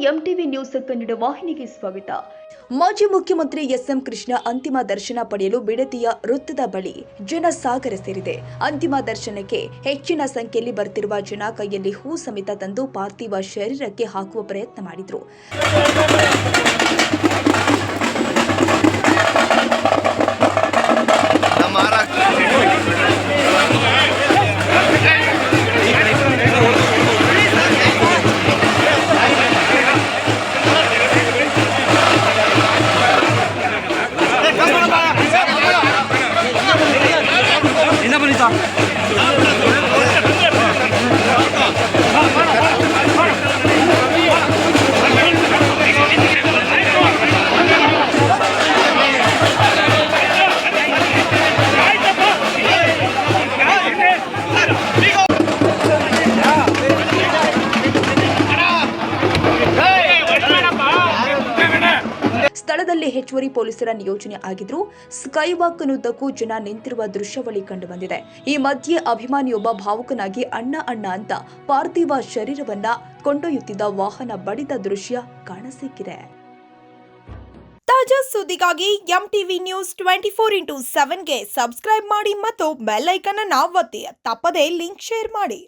MTV news Kannada ವಾಹಿನಿಗೆ ಸ್ವಾಗತ. ಮಾಜಿ ಮುಖ್ಯಮಂತ್ರಿ ಎಸ್ಎಂ ಕೃಷ್ಣ ಅಂತಿಮ ದರ್ಶನ ಪಡೆಯಲು ಬಿಡದಿಯ ವೃತ್ತದ ಬಳಿ ಜನಸಾಗರ ಸೇರಿದೆ. ಅಂತಿಮ ದರ್ಶನಕ್ಕೆ ಹೆಚ್ಚಿನ ಸಂಖ್ಯೆಯಲ್ಲಿ ಬರ್ತಿರುವ ಜನ ಕೈಯಲ್ಲಿ ಹೂ ಸಮೇತ ತಂದು ಪಾರ್ಥಿವ ಶರೀರಕ್ಕೆ ಹಾಕುವ ಪ್ರಯತ್ನ ಮಾಡಿದ್ರು. ಸ್ಥಳದಲ್ಲಿ ಹೆಚ್ಚುವರಿ ಪೊಲೀಸರ ನಿಯೋಜನೆ ಆಗಿದ್ರು. ಸ್ಕೈ ವಾಕ್ನುದ್ದಕ್ಕೂ ಜನ ನಿಂತಿರುವ ದೃಶ್ಯಾವಳಿ ಕಂಡು ಬಂದಿದೆ. ಈ ಮಧ್ಯೆ ಅಭಿಮಾನಿಯೊಬ್ಬ ಭಾವುಕನಾಗಿ ಅಣ್ಣ ಅಣ್ಣ ಅಂತ ಪಾರ್ಥಿವ ಶರೀರವನ್ನ ಕೊಂಡೊಯ್ಯುತ್ತಿದ್ದ ವಾಹನ ಬಡಿದ ದೃಶ್ಯ ಕಾಣಸಿಕ್ಕಿದೆ. ತಾಜಾ ಸುದ್ದಿಗಾಗಿ ಎಂಟಿವಿ ನ್ಯೂಸ್ 24x7ಗೆ ಸಬ್ಸ್ಕ್ರೈಬ್ ಮಾಡಿ ಮತ್ತು ಬೆಲ್ ಐಕಾನ್ ಅನ್ನು ಒತ್ತಿ. ತಪ್ಪದೇ ಲಿಂಕ್ ಶೇರ್ ಮಾಡಿ.